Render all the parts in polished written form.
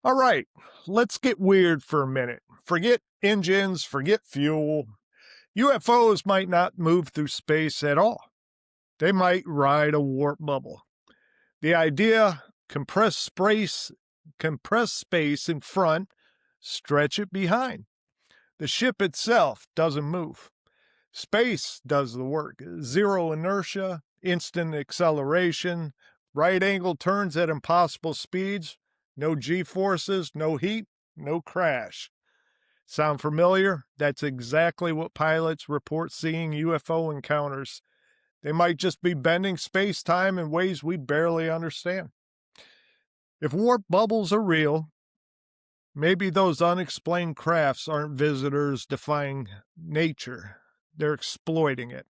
All right, let's get weird for a minute. Forget engines, forget fuel. UFOs might not move through space at all. They might ride a warp bubble. The idea, compress space in front, stretch it behind. The ship itself doesn't move. Space does the work. Zero inertia, instant acceleration, right angle turns at impossible speeds, no G forces, no heat, no crash. Sound familiar? That's exactly what pilots report seeing UFO encounters. They might just be bending space time in ways we barely understand. If warp bubbles are real, maybe those unexplained crafts aren't visitors defying nature. They're exploiting it.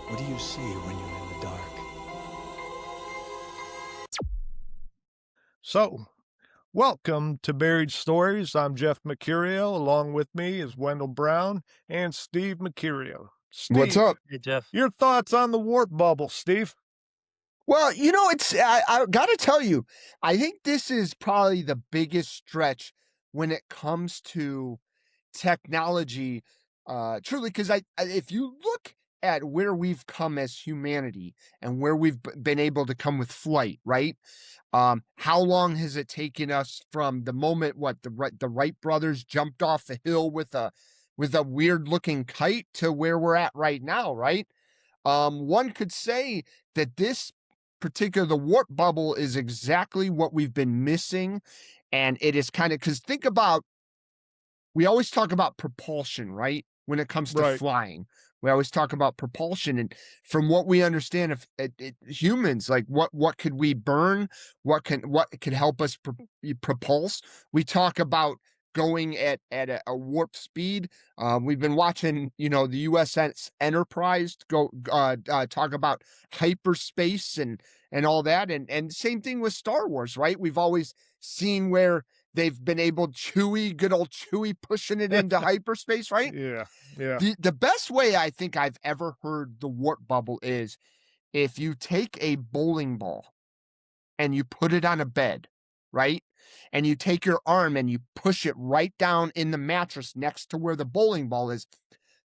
What do you see when you're in the dark? So, welcome to Buried Stories. I'm Jeff Mercurio. Along with me is Wendell Brown and Steve Mercurio. What's Steve, up? Hey, Jeff. your thoughts on the warp bubble, Steve? Well, I got to tell you, I think this is probably the biggest stretch when it comes to technology, truly, because if you look at where we've come as humanity and where we've been able to come with flight, right? How long has it taken us from the moment the Wright brothers jumped off the hill with a weird looking kite to where we're at right now, right? One could say that the warp bubble is exactly what we've been missing. And it is kind of, because think about, we always talk about propulsion, right? When it comes to Right. flying, we always talk about propulsion. And from what we understand of humans, like what could we burn? What could help us propulse? We talk about going at a warp speed. We've been watching, the USS Enterprise go talk about hyperspace and all that, and same thing with Star Wars, right? We've always seen where they've been able good old Chewie pushing it into hyperspace, right? Yeah, yeah. The best way I think I've ever heard the warp bubble is if you take a bowling ball and you put it on a bed, right? And you take your arm and you push it right down in the mattress next to where the bowling ball is.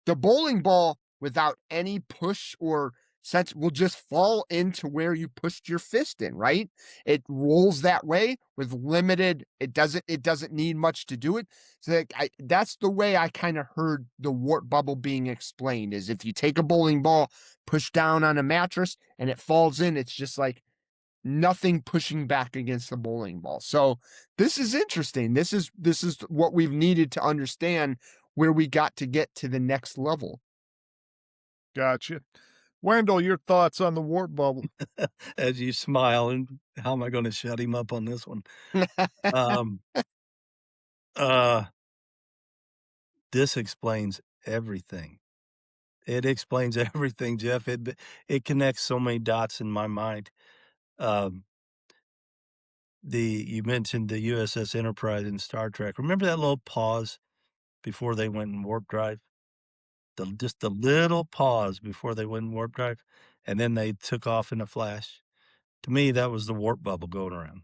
The bowling ball, without any push or sense, will just fall into where you pushed your fist in, right? It rolls that way with limited, it doesn't need much to do it. So that's the way I kind of heard the warp bubble being explained, is if you take a bowling ball, push down on a mattress and it falls in, it's just like nothing pushing back against the bowling ball. So this is interesting. This is what we've needed to understand where we got to get to the next level. Gotcha. Wendell, your thoughts on the warp bubble? As you smile, and how am I going to shut him up on this one? Um, uh, this explains everything. It explains everything, Jeff. It connects so many dots in my mind. Um, you mentioned the USS Enterprise in Star Trek. Remember that little pause before they went in warp drive? Just the little pause before they went in warp drive, and then they took off in a flash. To me, that was the warp bubble going around.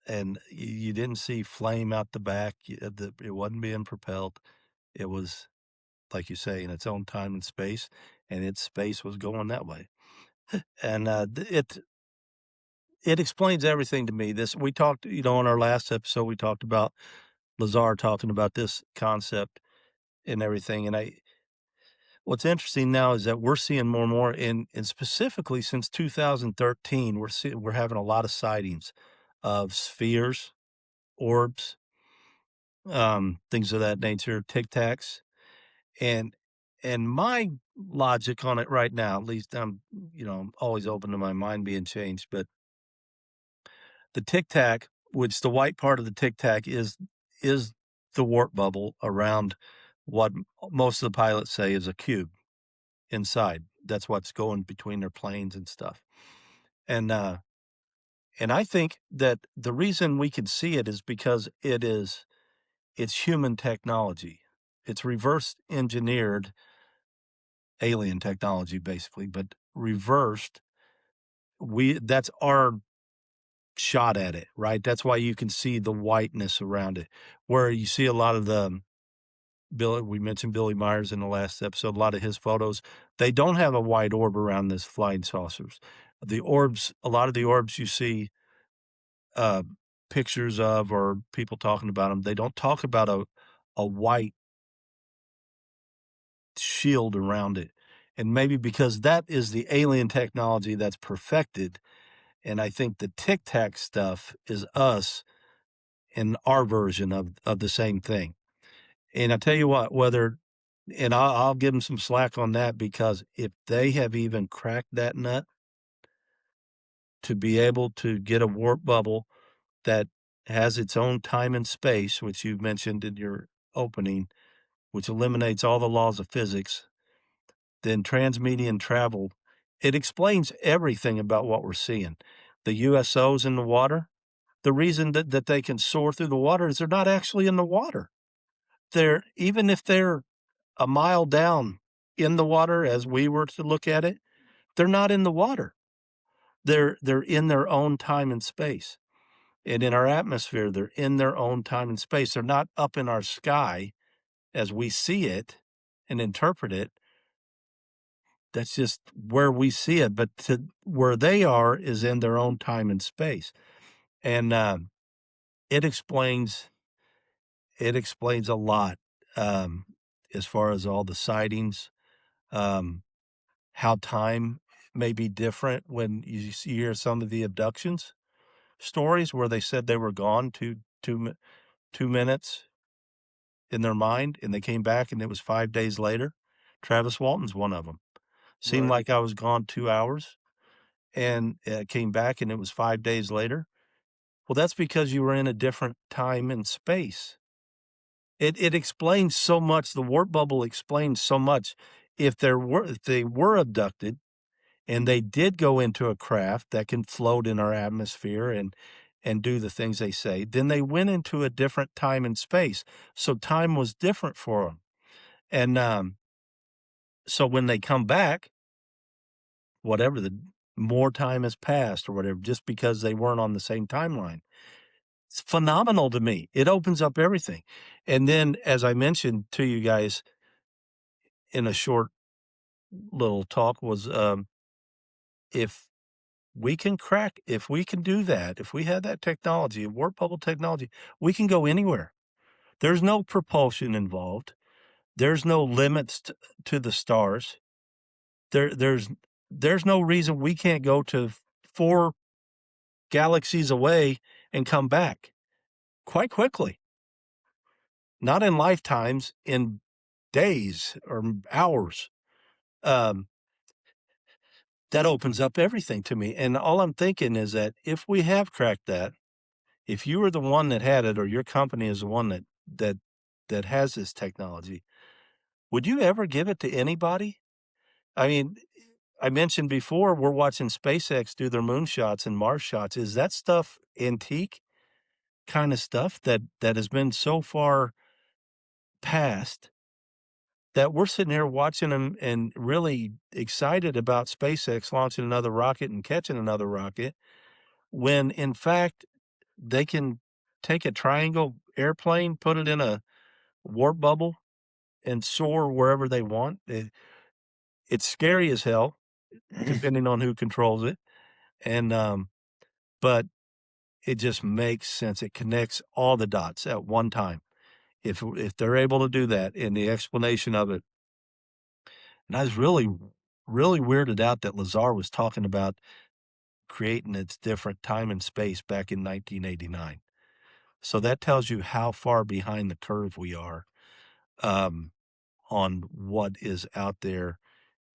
And you didn't see flame out the back. It wasn't being propelled. It was, like you say, in its own time and space, and its space was going that way. And it explains everything to me. We talked, on our last episode, we talked about Lazar talking about this concept and everything. And what's interesting now is that we're seeing more and more, and specifically since 2013, we're having a lot of sightings of spheres, orbs, things of that nature, tic tacs, and my logic on it right now, at least I'm always open to my mind being changed, but the tic tac, which the white part of the tic tac is the warp bubble around what most of the pilots say is a cube inside. That's what's going between their planes and stuff, and I think that the reason we can see it is because it's human technology. It's reverse engineered alien technology, basically, but reversed. That's our shot at it, right? That's why you can see the whiteness around it, where you see a lot of the we mentioned Billy Myers in the last episode, a lot of his photos, they don't have a white orb around this flying saucers. The orbs, a lot of the orbs you see uh, pictures of or people talking about them, they don't talk about a white shield around it. And maybe because that is the alien technology that's perfected. And I think the Tic Tac stuff is us in our version of the same thing. And I tell you what, and I'll give them some slack on that, because if they have even cracked that nut to be able to get a warp bubble that has its own time and space, which you mentioned in your opening, which eliminates all the laws of physics, then transmedian travel, it explains everything about what we're seeing. The USOs in the water, the reason that they can soar through the water is they're not actually in the water. Even if they're a mile down in the water, as we were to look at it, they're not in the water. They're in their own time and space. And in our atmosphere, they're in their own time and space. They're not up in our sky as we see it and interpret it. That's just where we see it. But where they are is in their own time and space. And it explains a lot, as far as all the sightings, how time may be different when you hear some of the abductions stories where they said they were gone 2 minutes in their mind, and they came back and it was 5 days later. Travis Walton's one of them. Seemed Right. like I was gone 2 hours and came back and it was 5 days later. Well, that's because you were in a different time and space. It explains so much. The warp bubble explains so much. If they were abducted and they did go into a craft that can float in our atmosphere and do the things they say, then they went into a different time and space. So time was different for them. And so when they come back, whatever, the more time has passed or whatever, just because they weren't on the same timeline. It's phenomenal to me. It opens up everything. And then, as I mentioned to you guys in a short little talk, was if if we can do that, if we had that technology, warp bubble technology, we can go anywhere. There's no propulsion involved. There's no limits to the stars. There's no reason we can't go to 4 galaxies away and come back quite quickly. Not in lifetimes, in days or hours. Um, that opens up everything to me. And all I'm thinking is that if we have cracked that, if you are the one that had it or your company is the one that has this technology, would you ever give it to anybody? I mean, I mentioned before we're watching SpaceX do their moon shots and Mars shots. Is that stuff antique kind of stuff that has been so far past that we're sitting here watching them and really excited about SpaceX launching another rocket and catching another rocket, when in fact they can take a triangle airplane, put it in a warp bubble, and soar wherever they want? It's scary as hell, depending on who controls it, and but it just makes sense. It connects all the dots at one time. If they're able to do that, and the explanation of it. And I was really, really weirded out that Lazar was talking about creating its different time and space back in 1989. So that tells you how far behind the curve we are, um, on what is out there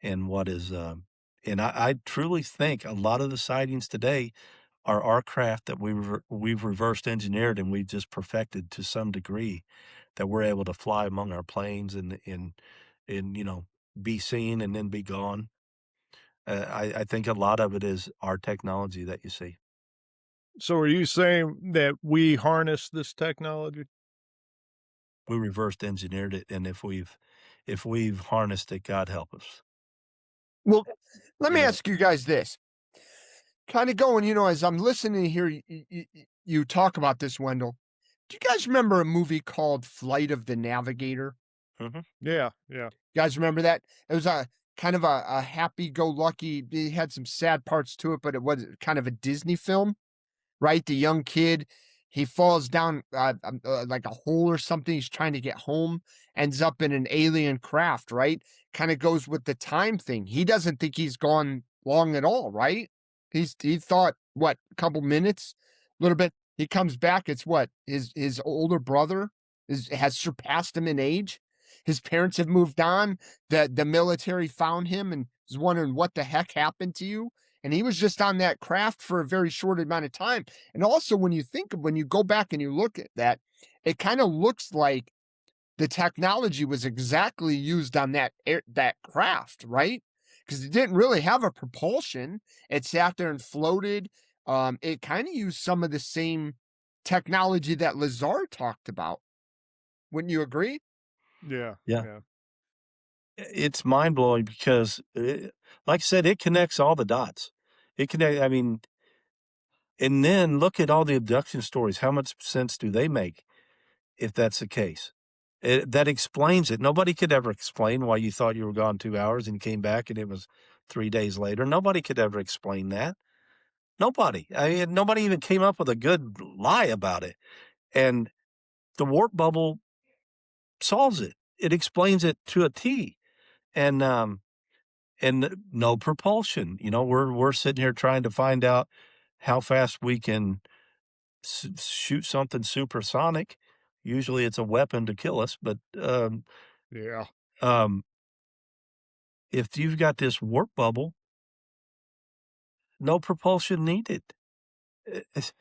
and what is, and I truly think a lot of the sightings today are our craft that we've reversed engineered and we've just perfected to some degree, that we're able to fly among our planes and be seen and then be gone. I think a lot of it is our technology that you see. So are you saying that we harness this technology? We reversed engineered it, and if we've harnessed it, God help us. Well, let me You know, ask you guys this. Kind of going, as I'm listening to hear you talk about this, Wendell. Do you guys remember a movie called Flight of the Navigator? mhm. Yeah, yeah. You guys remember that? It was a kind of a happy-go-lucky. It had some sad parts to it, but it was kind of a Disney film. Right? The young kid, he falls down like a hole or something. He's trying to get home, ends up in an alien craft, right? Kind of goes with the time thing. He doesn't think he's gone long at all, right? He thought what, a couple minutes, a little bit. He comes back. It's what, his older brother has surpassed him in age. His parents have moved on. The military found him and is wondering what the heck happened to you. And he was just on that craft for a very short amount of time. And also, when you go back and you look at that, it kind of looks like the technology was exactly used on that craft, right? Because it didn't really have a propulsion. It sat there and floated. It kind of used some of the same technology that Lazar talked about. Wouldn't you agree? Yeah, Yeah. yeah. It's mind blowing because, like I said, it connects all the dots. I mean, and then look at all the abduction stories. How much sense do they make if that's the case? That explains it. Nobody could ever explain why you thought you were gone 2 hours and came back and it was 3 days later. Nobody could ever explain that. Nobody. I mean, nobody even came up with a good lie about it. And the warp bubble solves it. It explains it to a T. And no propulsion. You know, we're sitting here trying to find out how fast we can shoot something supersonic. Usually it's a weapon to kill us, but Yeah. um, if you've got this warp bubble, no propulsion needed. It's,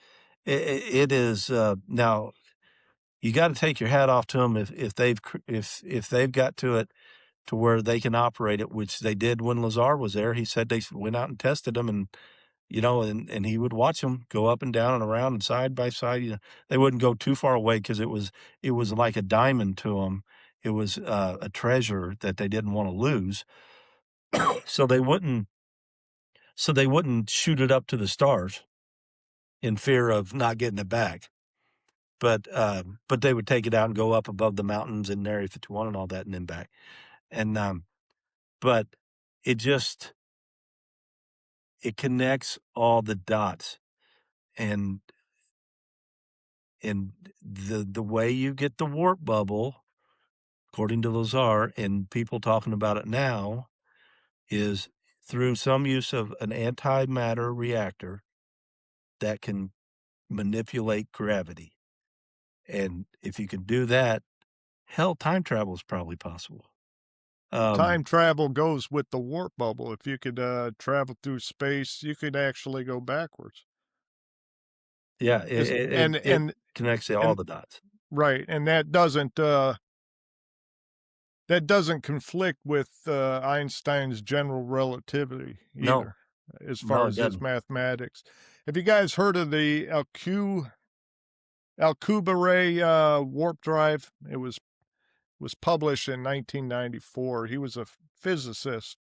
it is now. You got to take your hat off to them if they've got to it to where they can operate it, which they did when Lazar was there. He said they went out and tested them, and and he would watch them go up and down and around and side by side. They wouldn't go too far away because it was like a diamond to them. It was a treasure that they didn't want to lose, so they wouldn't shoot it up to the stars in fear of not getting it back. But they would take it out and go up above the mountains in Area 51 and all that, and then back. And but it just it connects all the dots, and the way you get the warp bubble, according to Lazar, and people talking about it now, is through some use of an antimatter reactor that can manipulate gravity. And if you can do that, hell, time travel is probably possible. Time travel goes with the warp bubble. If you could travel through space, you could actually go backwards. Yeah, Is it connects all and the dots. right, and that doesn't conflict with Einstein's general relativity No, either, as no, far it as his doesn't. mathematics. Have you guys heard of the Alcubierre warp drive? It was published in 1994. He was a physicist,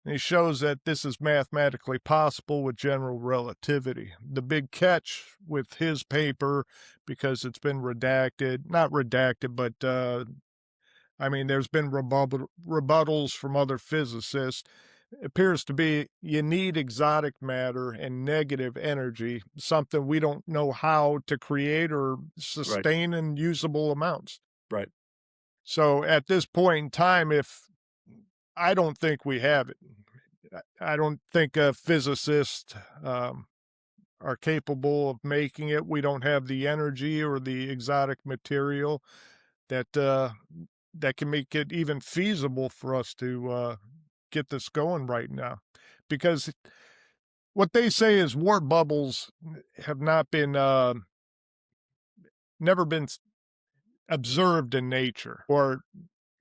and he shows that this is mathematically possible with general relativity. The big catch with his paper, because it's been redacted, not redacted, but I mean, there's been rebuttals from other physicists. It appears to be you need exotic matter and negative energy, something we don't know how to create or Right, sustain in usable amounts. right, So at this point in time, if I don't think we have it, I don't think physicists are capable of making it. We don't have the energy or the exotic material that that can make it even feasible for us to get this going right now. Because what they say is warp bubbles have not been never been observed in nature or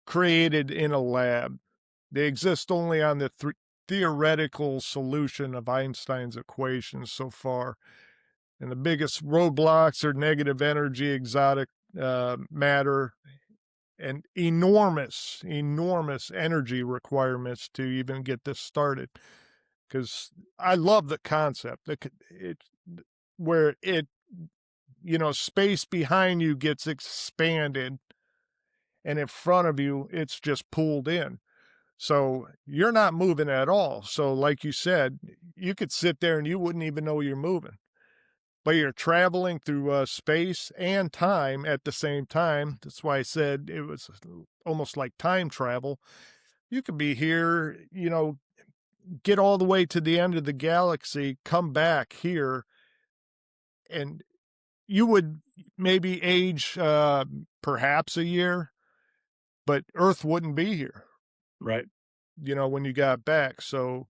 created in a lab. They exist only on the theoretical solution of Einstein's equations so far. And the biggest roadblocks are negative energy, exotic matter, and enormous, enormous energy requirements to even get this started. Because I love the concept. Where it, space behind you gets expanded, and in front of you, it's just pulled in. So you're not moving at all. So, like you said, you could sit there and you wouldn't even know you're moving, but you're traveling through space and time at the same time. That's why I said it was almost like time travel. You could be here, get all the way to the end of the galaxy, come back here, and you would maybe age perhaps a year, but Earth wouldn't be here, Right. when you got back. So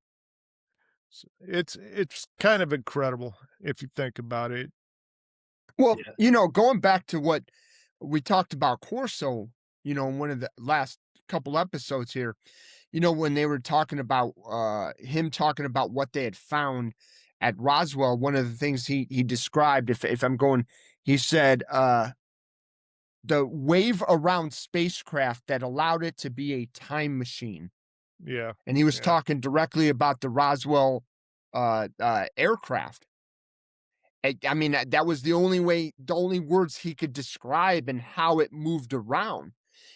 it's kind of incredible if you think about it. Well, Yeah. going back to what we talked about Corso, in one of the last couple episodes here, when they were talking about him talking about what they had found at Roswell, one of the things he described, if I'm going, he said the wave around spacecraft that allowed it to be a time machine. Yeah, And he was yeah, talking directly about the Roswell aircraft. I mean, that was the only words he could describe and how it moved around.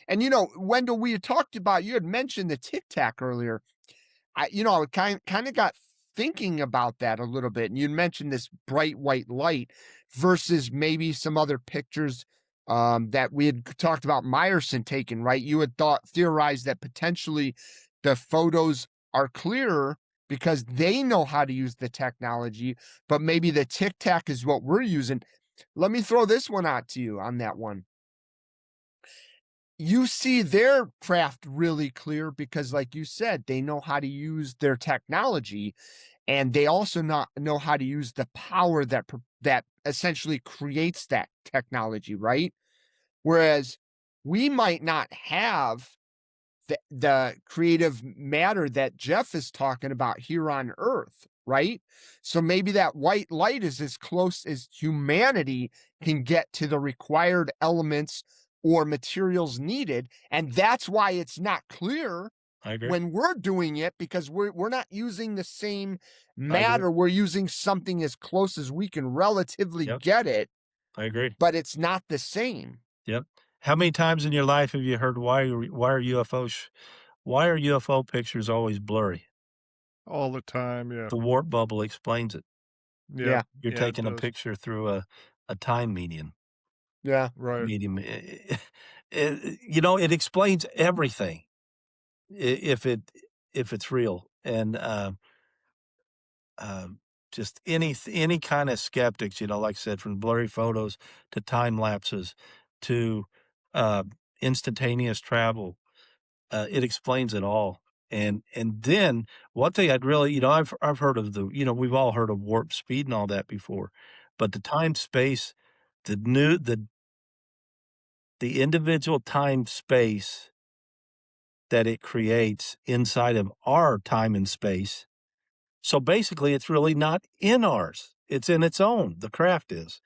And, Wendell, we had talked about, you had mentioned the Tic Tac earlier. I kind of got thinking about that a little bit. And you mentioned this bright white light versus maybe some other pictures that we had talked about Meyerson taking, right? You had theorized that potentially the photos are clearer because they know how to use the technology, but maybe the Tic Tac is what we're using. Let me throw this one out to you on that one. You see their craft really clear because, like you said, they know how to use their technology, and they also not know how to use the power that essentially creates that technology, right? Whereas we might not have the creative matter that Jeff is talking about here on Earth, right? So maybe that white light is as close as humanity can get to the required elements or materials needed. And that's why it's not clear I agree. when we're doing it because we're not using the same I agree. matter. We're using something as close as we can relatively Yep. get it, I agree. but it's not the same. Yep. How many times in your life have you heard why are UFO pictures always blurry? all the time. Yeah, The warp bubble explains it. yeah, Yeah. You're yeah. It taking a does. picture through a time Yeah. Right. medium. It explains everything if it's real. And just any kind of skeptics, like I said, from blurry photos to time lapses to uh, instantaneous travel, it explains it all. And then one thing I'd really, I've heard of we've all heard of warp speed and all that before, but the time space, the new the individual time space that it creates inside of our time and space. So basically, it's really not in ours. It's in its own. The craft is.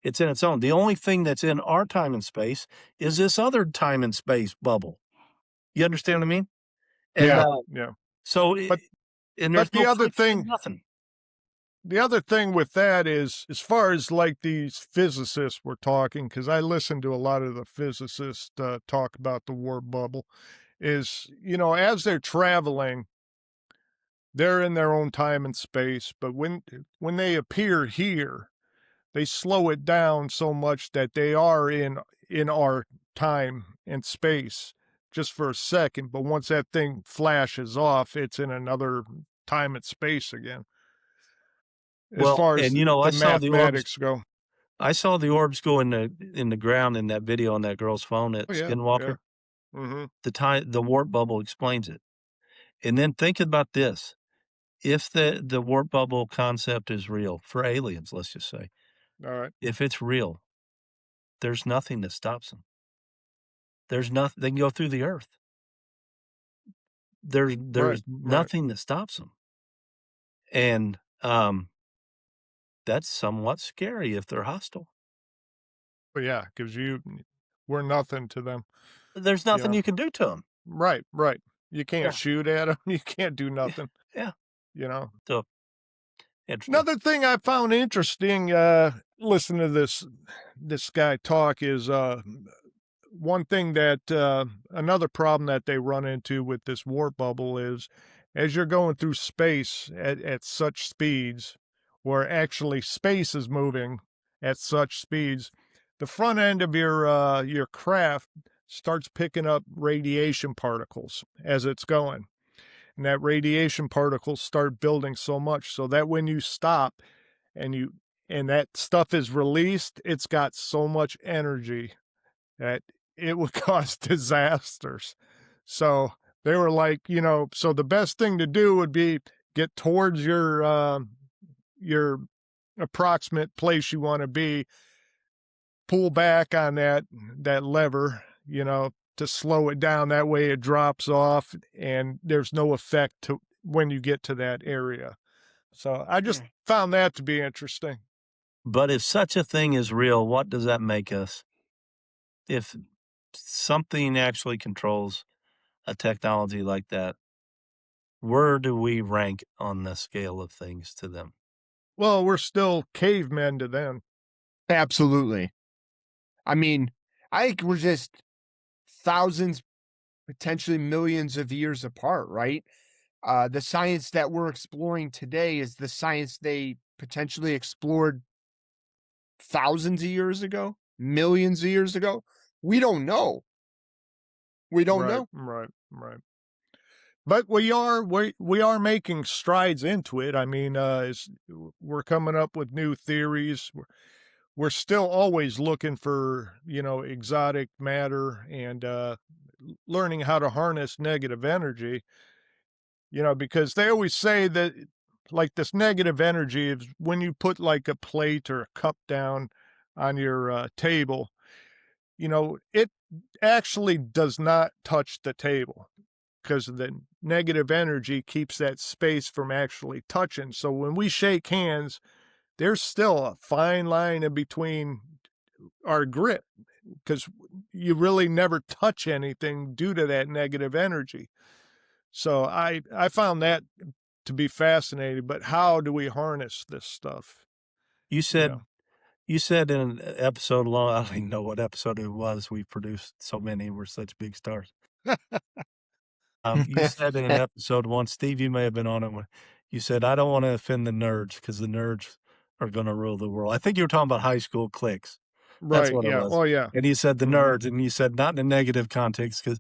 It's in its own. The only thing that's in our time and space is this other time and space bubble. You understand what I mean? And Yeah, yeah. so, But and there's but no the other friction, thing nothing. the other thing with that is, as far as like these physicists were talking, because I listen to a lot of the physicists talk about the warp bubble, is, as they're traveling, they're in their own time and space. But when they appear here, they slow it down so much that they are in our time and space just for a second. But once that thing flashes off, it's in another time and space again, as Well, far as and the mathematics go. I saw the orbs go in the ground in that video on that girl's phone at Oh, yeah, yeah. Skinwalker. Mhm. The warp bubble explains it. And then think about this. If the warp bubble concept is real for aliens, let's just say, Alright. if it's real, there's nothing that stops them. There's nothing they can go through the earth. Right, There's right. nothing that stops them. And, that's somewhat scary if they're hostile. But, yeah, 'cause we're nothing to them. There's you nothing know? you can do to them. Right, right. You can't Yeah. shoot at them. You can't do Yeah. nothing, Yeah. you know? So interesting. Another thing I found interesting, listening to this guy talk is, one thing that, another problem that they run into with this warp bubble is as you're going through space at such speeds, where actually space is moving at such speeds, the front end of your craft starts picking up radiation particles as it's going. And that radiation particles start building so much so that when you stop and you and that stuff is released, it's got so much energy that it would cause disasters. So they were like, so the best thing to do would be get towards your approximate place you want to be, pull back on that lever, to slow it down. That way it drops off and there's no effect to when you get to that area. So I just Yeah. found that to be interesting. But if such a thing is real, what does that make us? If something actually controls a technology like that, where do we rank on the scale of things to them? Well, we're still cavemen to them. Absolutely. I mean, I think we're just thousands, potentially millions of years apart, right? The science that we're exploring today is the science they potentially explored thousands of years ago, millions of years ago. We don't know. We don't Right, know. right, right. But we are making strides into it. I mean, we're coming up with new theories. We're still always looking for, exotic matter and learning how to harness negative energy, because they always say that like this negative energy is when you put like a plate or a cup down on your table, it actually does not touch the table because the negative energy keeps that space from actually touching. So when we shake hands, there's still a fine line in between our grip because you really never touch anything due to that negative energy. So I found that to be fascinating. But how do we harness this stuff? You You know, said you said in an episode long, I don't even know what episode it was. We produced so many. We're such big stars. You said in an episode once, Steve, you may have been on it when you said, I don't want to offend the nerds because the nerds are going to rule the world. I think you were talking about high school cliques. That's right? what it Yeah. was. Oh yeah. And you said the Hmm. nerds, and you said not in a negative context because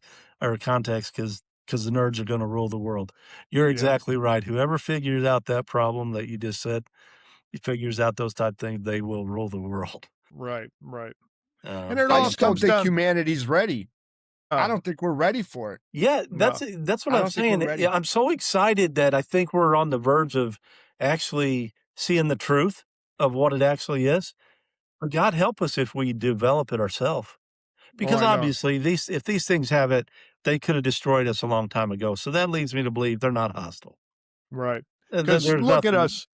the nerds are going to rule the world. You're Yeah. exactly right. Whoever figures out that problem that you just said, he figures out those type of things, they will rule the world. Right. Right. And it I all just don't comes think down. humanity's ready. I Uh, don't think we're ready for it. Yeah, no. that's what I I'm don't think we're saying. Yeah, ready. I'm so excited that I think we're on the verge of actually seeing the truth of what it actually is. But God help us if we develop it ourselves. Oh, Because I know. obviously if these things have it, they could have destroyed us a long time ago. So that leads me to believe they're not hostile. Right. Because There's look at nothing. us.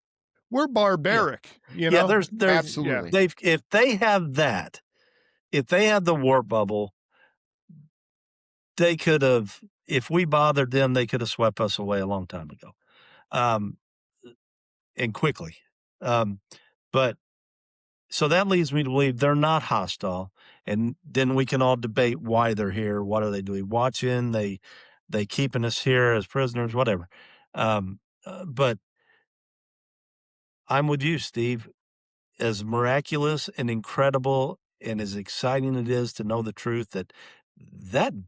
We're Yeah. barbaric. Yeah, there's Yeah. Absolutely. they've if they have that, if they had the warp bubble, they could have if we bothered them, they could have swept us away a long time ago. Um, and quickly. Um, but so that leads me to believe they're not hostile. And then we can all debate why they're here. What are they doing? Watching? They keeping us here as prisoners, whatever. But I'm with you, Steve. As miraculous and incredible and as exciting it is to know the truth that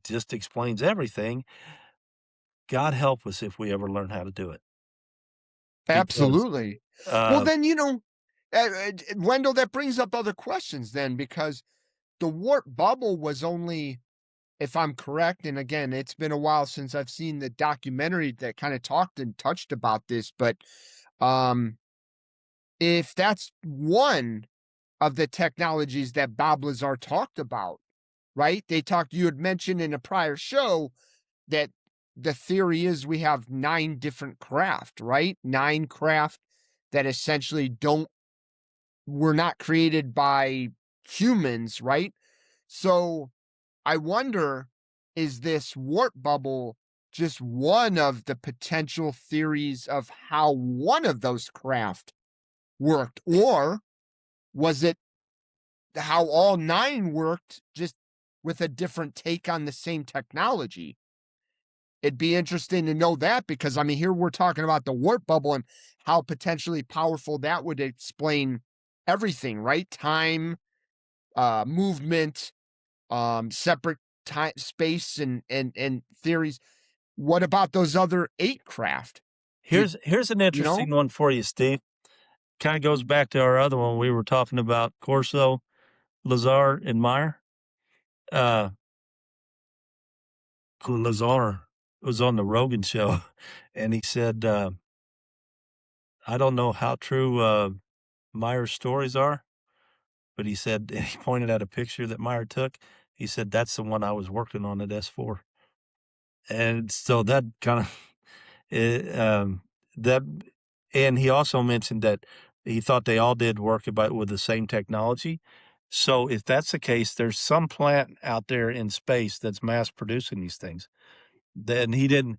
just explains everything. God help us if we ever learn how to do it. Because Absolutely. Well, uh, then, Wendell, that brings up other questions then, because the warp bubble was only, if I'm correct, and again, it's been a while since I've seen the documentary that kind of talked and touched about this, but um, if that's one of the technologies that Bob Lazar talked about, right? You had mentioned in a prior show that the theory is we have 9 different craft, right? 9 craft that essentially don't were not created by humans, right? So I wonder is this warp bubble just one of the potential theories of how one of those craft worked? Or was it how all 9 worked, just with a different take on the same technology? It'd be interesting to know that, because I mean, here we're talking about the warp bubble and how potentially powerful that would explain everything, right? Time, movement, separate time, space, and theories. What about those other 8 craft? Did Here's an you know? interesting one for you, Steve. Kinda goes back to our other one we were talking about, Corso, Lazar, and Meyer. Uh, Lazar was on the Rogan show, and he said, "I don't know how true, Meyer's stories are," but he said he pointed at a picture that Meyer took. He said, "That's the one I was working on at S4." And so that kinda eh, that and he also mentioned that he thought they all did work about with the same technology. So if that's the case, there's some plant out there in space that's mass producing these things. Then he didn't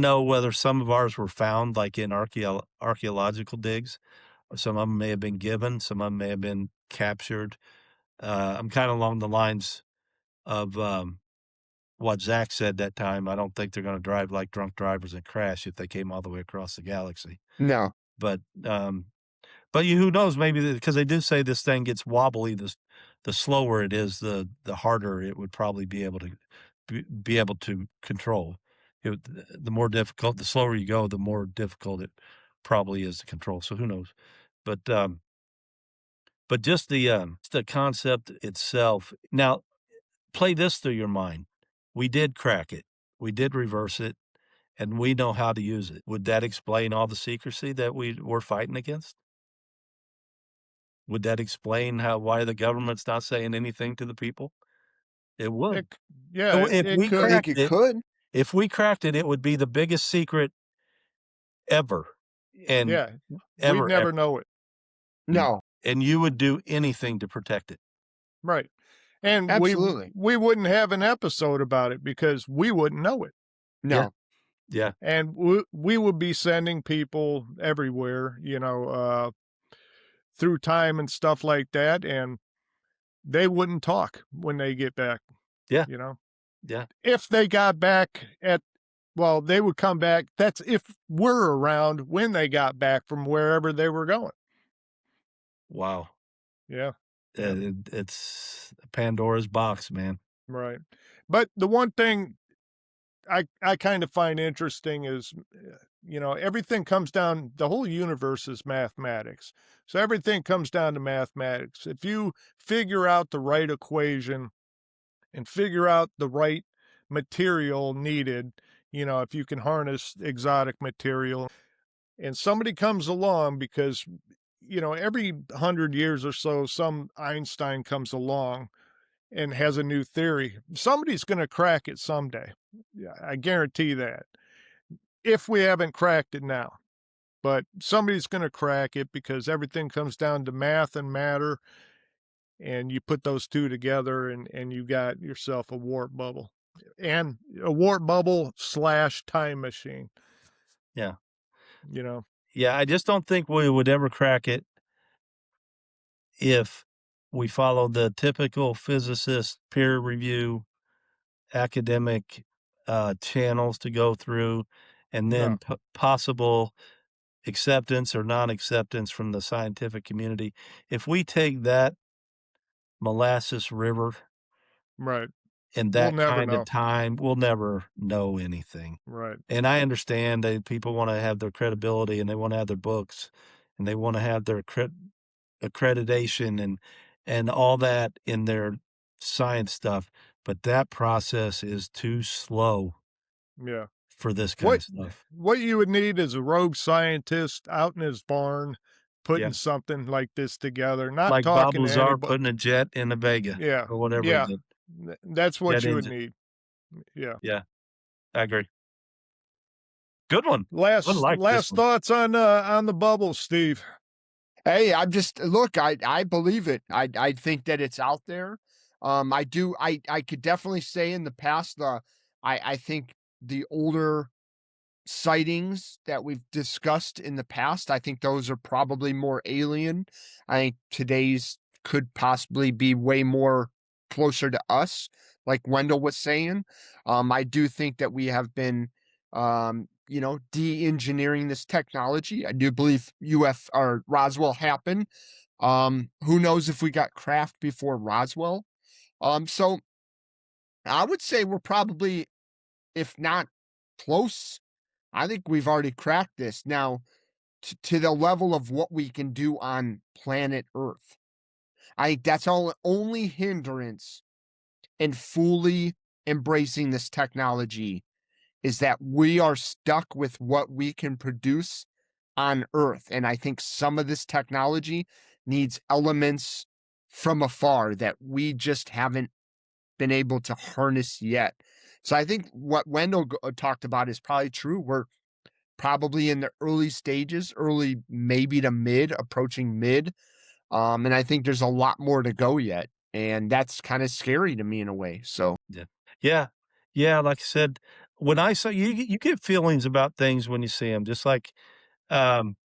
know whether some of ours were found, like, in archaeological digs, or some of them may have been given, some of them may have been captured. I'm kinda along the lines of, what Zach said that time. I don't think they're gonna drive like drunk drivers and crash if they came all the way across the galaxy. No. But, who knows, maybe because they do say this thing gets wobbly, the slower it is, the harder it would probably be able to control. It would the more difficult the slower you go, the more difficult it probably is to control, so who knows? But, just the concept itself now, play this through your mind. We did crack it. We did reverse it, and we know how to use it. Would that explain all the secrecy that we're fighting against? Would that explain why the government's not saying anything to the people? It would. It, yeah, So if it we I could. think cracked it it could. if we cracked it, it would be the biggest secret ever, and Yeah, we'd ever, never ever, know it. No. and you would do anything to protect it. Right. And Absolutely. we wouldn't have an episode about it because we wouldn't know it. Yeah. No. Yeah. And we would be sending people everywhere, through time and stuff like that, and they wouldn't talk when they get back, Yeah. you know? Yeah. If they got back well, they would come back. That's if we're around when they got back from wherever they were going. Wow. Yeah. Yeah. It's Pandora's box, man. Right. But the one thing I kind of find interesting is, everything comes down, the whole universe is mathematics. So everything comes down to mathematics. If you figure out the right equation and figure out the right material needed, if you can harness exotic material and somebody comes along because, every 100 years or so, some Einstein comes along and has a new theory. Somebody's going to crack it someday. Yeah, I guarantee that. If we haven't cracked it now, but somebody's going to crack it because everything comes down to math and matter. And you put those two together and you got yourself a warp bubble and a warp bubble / time machine, Yeah. you know? Yeah, I just don't think we would ever crack it if we follow the typical physicist peer review academic, channels to go through, and then No, possible acceptance or non-acceptance from the scientific community. If we take that molasses river right. in We'll that never kind of know. time, we'll never know anything. Right. And I understand that people wanna have their credibility, and they wanna have their books, and they wanna have their accreditation and all that in their science stuff, but that process is too slow Yeah. for this kind What of stuff. what you would need is a rogue scientist out in his barn Yeah. putting something like this together, not Like Bob talking to Lazar anybody. putting a jet in a Vega Yeah. or whatever he Yeah. did. That's what Jet you would engine. need. Yeah. Yeah, I agree. Good one. I Last like this last one. thoughts on the bubble, Steve. Hey, I'm just look, I believe it. I think that it's out there. I could definitely say in the past, I think the older sightings that we've discussed in the past, I think those are probably more alien. I think today's could possibly be way more closer to us, like Wendell was saying. I do think that we have been, de-engineering this technology. I do believe or Roswell happened. Who knows if we got craft before Roswell? So I would say we're probably, if not close, I think we've already cracked this. Now, to the level of what we can do on planet Earth. I think that's all only hindrance in fully embracing this technology is that we are stuck with what we can produce on Earth. And I think some of this technology needs elements from afar that we just haven't been able to harness yet. So I think what Wendell talked about is probably true. We're probably in the early stages, early maybe to mid, approaching mid. And I think there's a lot more to go yet. And that's kind of scary to me in a way. So Yeah. Yeah. Yeah, like I said, when I saw you get feelings about things when you see them, just um,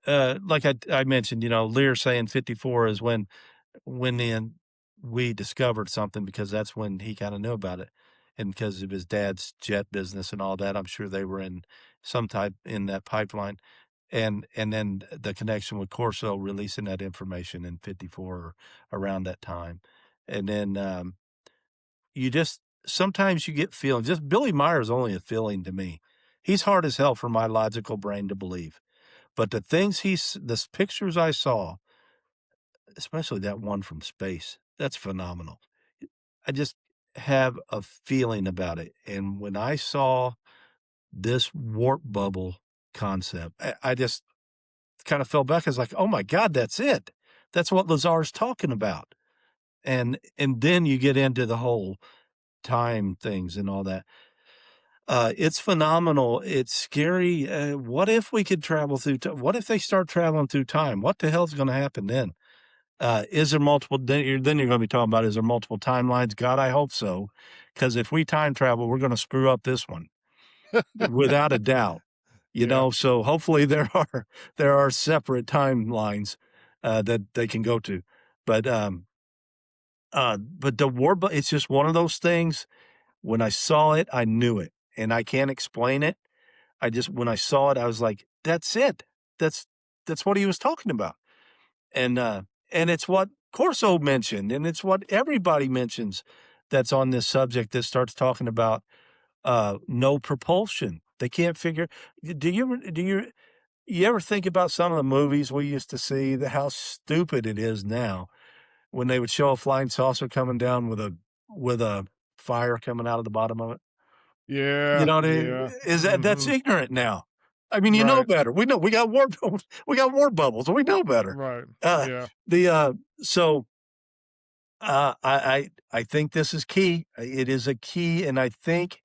like I mentioned, Lear saying 54 is when then we discovered something because that's when he kinda knew about it, and because of his dad's jet business and all that, I'm sure they were in some type in that pipeline, and then the connection with Corso releasing that information in '54 or around that time, and then, you just sometimes you get feelings. Just Billy Meyer's only a feeling to me. He's hard as hell for my logical brain to believe, but the pictures I saw, especially that one from space, that's phenomenal. I just have a feeling about it, and when I saw this warp bubble concept, I just kind of fell back. I was like, "Oh my god, that's it. That's what Lazar's talking about." And then you get into the whole time things and all that. It's phenomenal. It's scary. What if we could travel through what if they start traveling through time? What the hell's gonna happen then? Is there multiple then you're gonna be talking about, is there multiple timelines? God, I hope so, because if we time travel, we're gonna screw up this one without a doubt, Yeah. So hopefully there are separate timelines, that they can go to. But, but the war bu it's just one of those things, when I saw it, I knew it, and I can't explain it. When I saw it, I was like, "That's it. That's that's what he was talking about." And, uh, and it's what Corso mentioned, and it's what everybody mentions that's on this subject that starts talking about, no propulsion. They can't figure you ever think about some of the movies we used to see, how stupid it is now when they would show a flying saucer coming down with a fire coming out of the bottom of it? You Yeah. know what I mean? Yeah. That's Mhm. ignorant now. I mean, you know Right. better. We know we got warp we got warp bubbles. We know better. Right. Uh, Yeah. the so I think this is key. It is a key, and I think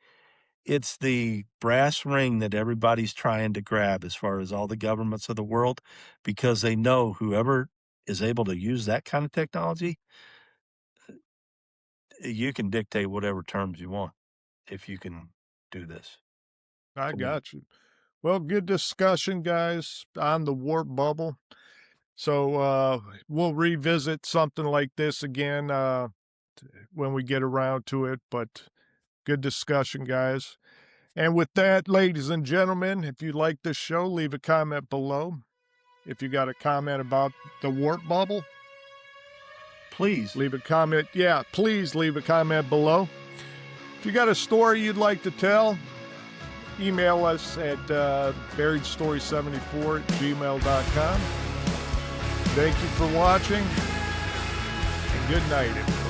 it's the brass ring that everybody's trying to grab as far as all the governments of the world, because they know whoever is able to use that kind of technology, you can dictate whatever terms you want if you can do this. I I mean, got you. Well, good discussion, guys, on the warp bubble. So we'll revisit something like this again when we get around to it. But good discussion, guys. And with that, ladies and gentlemen, if you like this show, leave a comment below. If you got a comment about the warp bubble, please. leave a comment. Yeah, please leave a comment below. If you got a story you'd like to tell, email us at buriedstory74@gmail.com. Thank you for watching, and good night, everybody.